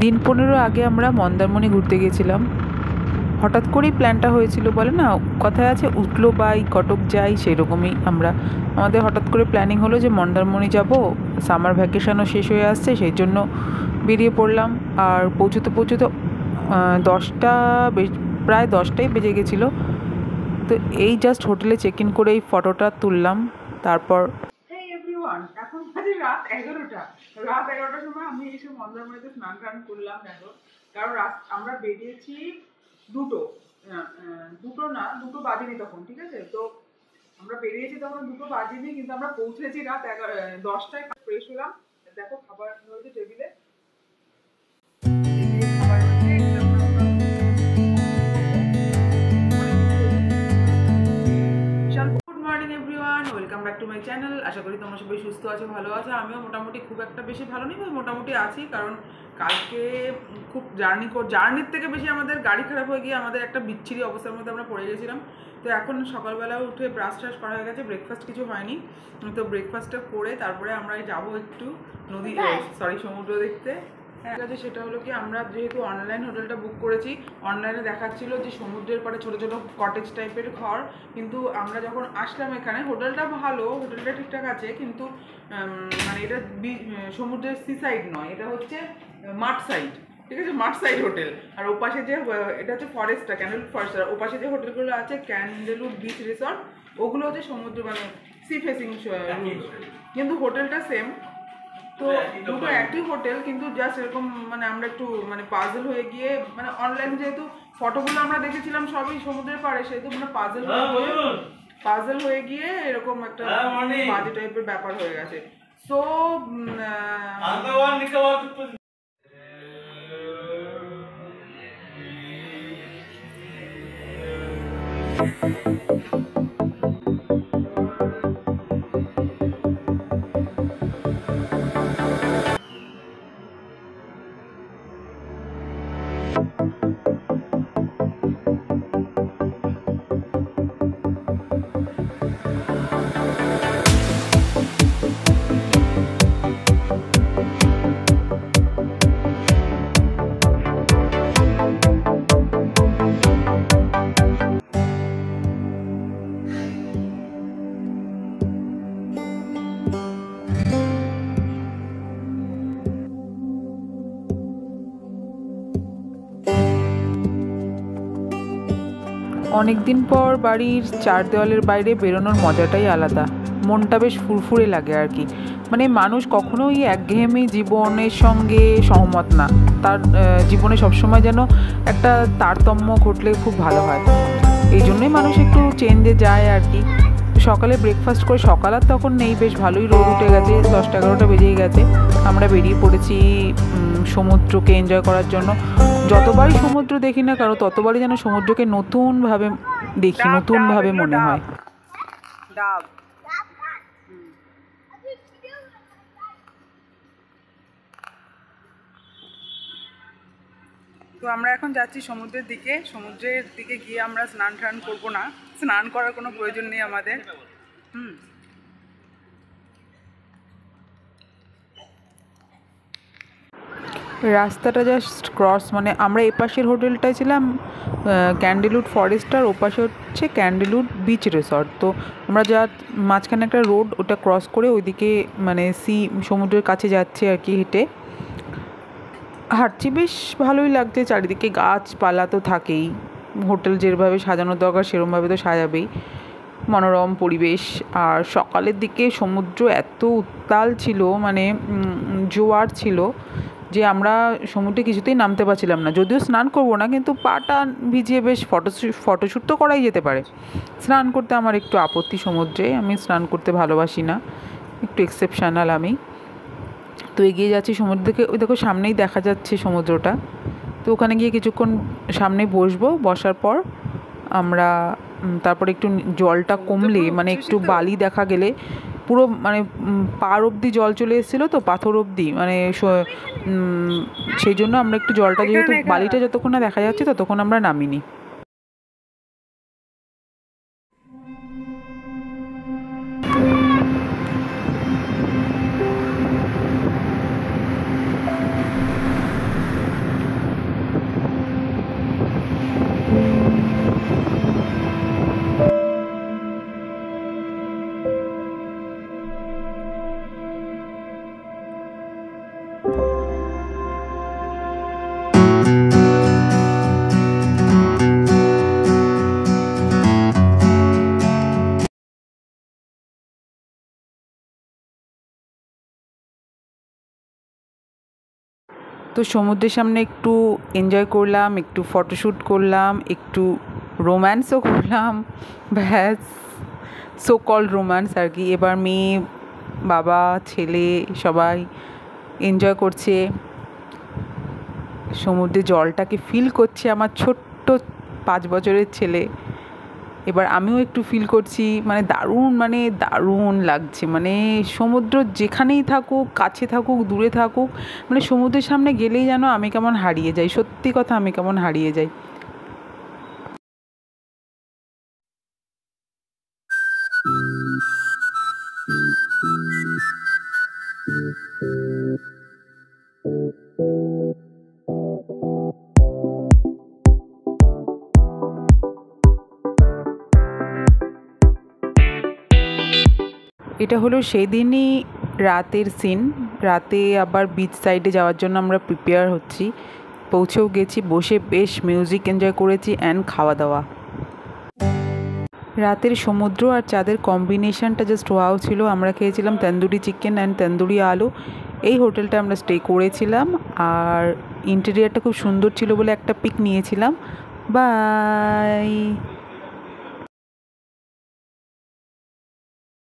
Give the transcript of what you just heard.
দিন 15 আগে আমরা মন্দারমণি ঘুরতে গিয়েছিলাম। হঠাৎ করেই প্ল্যানটা হয়েছিল, বলে না কথায় আছে উঠলো বাই কটক যাই, সেরকমই আমাদের হঠাৎ করে প্ল্যানিং হলো যে মন্দারমণি যাব। সামার ভ্যাকেশনও শেষ হয়ে আসছে, সেই জন্য বেরিয়ে পড়লাম। আর পৌঁছতে পৌঁছতে 10টা প্রায় 10টাই বেজে গেছিলো। তো এই জাস্ট হোটেলে চেক ইন করে এই ফটোটা তুললাম। তারপর এখন বাজে রাত 11টা। রাত 11টার সময় আমি এসে মন্দারমণিতে স্নান টান করলাম। দেখো, কারণ আমরা বেরিয়েছি দুটো বাজেনি তখন, ঠিক আছে? তো আমরা বেরিয়েছি তখন 2টো বাজেনি, কিন্তু আমরা পৌঁছেছি রাত 10টায়। ফ্রেশ হলাম, দেখো খাবার রয়েছে টেবিলে। Welcome back to my channel. আশা করি তোমরা সবাই সুস্থ আছো, ভালো আছো। আমিও মোটামুটি খুব একটা বেশি ভালো নেই, মোটামুটি আছি। কারণ কালকে খুব জার্নির থেকে বেশি আমাদের গাড়ি খারাপ হয়ে গিয়ে আমাদের একটা বিচ্ছিরি অবস্থার মধ্যে আমরা পড়ে গেছিলাম। তো এখন সকালবেলা উঠে ব্রাশ ট্রাশ করা হয়ে গেছে, ব্রেকফাস্ট কিছু হয়নি। তো ব্রেকফাস্টটা করে তারপরে আমরা যাবো একটু সমুদ্র দেখতে। ঠিক আছে, সেটা হলো কি, আমরা যেহেতু অনলাইন হোটেলটা বুক করেছি, অনলাইনে দেখাচ্ছিল যে সমুদ্রের পাড়ে ছোটো ছোটো কটেজ টাইপের ঘর। কিন্তু আমরা যখন আসলাম এখানে, হোটেলটা ভালো, হোটেলটা ঠিকঠাক আছে, কিন্তু মানে এটা সমুদ্রের সি সাইড নয়, এটা হচ্ছে মাঠ সাইড। ঠিক আছে, মাঠ সাইড হোটেল। আর ওপাশে যে এটা হচ্ছে ফরেস্টটা, ক্যান্ডেলউড ফরেস্ট। আর ওপাশে যে হোটেলগুলো আছে ক্যান্ডেলউড বিচ রিসর্ট, ওগুলো হচ্ছে সমুদ্র মানে সি ফেসিং, কিন্তু হোটেলটা সেম। তো দুটো একই হোটেল, কিন্তু জাস্ট এরকম মানে আমরা একটু মানে পাজল হয়ে গিয়ে, মানে অনলাইন যেহেতু ফটোগুলো আমরা দেখেছিলাম সবই সমুদ্রের পাড়ে, সেহেতু মানে পাজল হয়ে গিয়ে এরকম একটা বাজে টাইপের ব্যাপার হয়ে গেছে। সো অনেকদিন পর বাড়ির চার দেওয়ালের বাইরে বেরোনোর মজাটাই আলাদা। মনটা বেশ ফুরফুরে লাগে আর কি। মানে মানুষ কখনোই একঘেয়েমি জীবনের সঙ্গে সহমত না, তার জীবনে সবসময় যেন একটা তারতম্য ঘটলে খুব ভালো হয়। এই জন্যই মানুষ একটু চেঞ্জে যায় আর কি। সকালে ব্রেকফাস্ট করে, সকাল আর তখন নেই, বেশ ভালোই রোদ উঠে গেছে, 10টা-11টা বেজেই গেছে। আমরা বেরিয়ে পড়েছি সমুদ্রকে এনজয় করার জন্য। যতবারই সমুদ্র দেখি না কারো, ততবারই যেন সমুদ্রকে নতুনভাবে দেখি, নতুনভাবে মনে হয়। তো আমরা এখন যাচ্ছি সমুদ্রের দিকে গিয়ে আমরা স্নান টান করবো না, স্নান করার কোনো প্রয়োজন নেই আমাদের। রাস্তাটা জাস্ট ক্রস, মানে আমরা এপাশের হোটেলটায় ছিলাম ক্যান্ডেলউড ফরেস্ট, আর ওপাশে হচ্ছে ক্যান্ডেলউড বিচ রিসর্ট। তো আমরা যা মাঝখানে একটা রোড, ওটা ক্রস করে ওইদিকে মানে সমুদ্রের কাছে যাচ্ছে আর কি, হেঁটে হাঁটছি। বেশ ভালোই লাগছে, চারিদিকে গাছপালা তো থাকেই, হোটেল যেভাবে সাজানোর দরকার সেরকমভাবে তো সাজাবেই, মনোরম পরিবেশ। আর সকালের দিকে সমুদ্র এত উত্তাল ছিল, মানে জোয়ার ছিল, যে আমরা সমুদ্রে কিছুতেই নামতে পারছিলাম না। যদিও স্নান করবো না, কিন্তু পাটা ভিজিয়ে বেশ ফটোশ্যুট তো করাই যেতে পারে। স্নান করতে আমার একটু আপত্তি সমুদ্রে, আমি স্নান করতে ভালোবাসি না, একটু এক্সেপশনাল আমি। তো এগিয়ে যাচ্ছি সমুদ্র থেকে, ওই দেখো সামনেই দেখা যাচ্ছে সমুদ্রটা। তো ওখানে গিয়ে কিছুক্ষণ সামনে বসবো, বসার পর আমরা তারপরে একটু জলটা কমলে, মানে একটু বালি দেখা গেলে, পুরো মানে পার অবধি জল চলে এসেছিলো, তো পাথর অবধি, মানে সেই জন্য আমরা একটু জলটা, যেহেতু বালিটা যতক্ষণ না দেখা যাচ্ছে ততক্ষণ আমরা নামিনি। তো সমুদ্রের সামনে একটু এনজয় করলাম, একটু ফটোশ্যুট করলাম, একটু রোম্যান্সও করলাম, ব্যাস সো কল্ড রোম্যান্স আর কি। এবার মেয়ে, বাবা, ছেলে সবাই এনজয় করছে, সমুদ্রে জলটাকে ফিল করছে আমার ছোট্ট 5 বছরের ছেলে। এবার আমিও একটু ফিল করছি, মানে দারুণ লাগছে। মানে সমুদ্র যেখানেই থাকুক, কাছে থাকুক, দূরে থাকুক, মানে সমুদ্রের সামনে গেলেই যেন আমি কেমন হারিয়ে যাই, সত্যি কথা আমি কেমন হারিয়ে যাই। এটা হলো সেদিনই রাতের সিন। রাতে আবার বিচ সাইডে যাওয়ার জন্য আমরা প্রিপেয়ার হচ্ছি, পৌঁছেও গেছি, বসে বেশ মিউজিক এনজয় করেছি অ্যান্ড খাওয়া দাওয়া। রাতের সমুদ্র আর চাঁদের কম্বিনেশনটা জাস্ট ওয়াও ছিল। আমরা খেয়েছিলাম তন্দুরি চিকেন অ্যান্ড তন্দুরি আলু। এই হোটেলটা আমরা স্টে করেছিলাম, আর ইন্টেরিয়ারটা খুব সুন্দর ছিল বলে একটা পিক নিয়েছিলাম। বাই।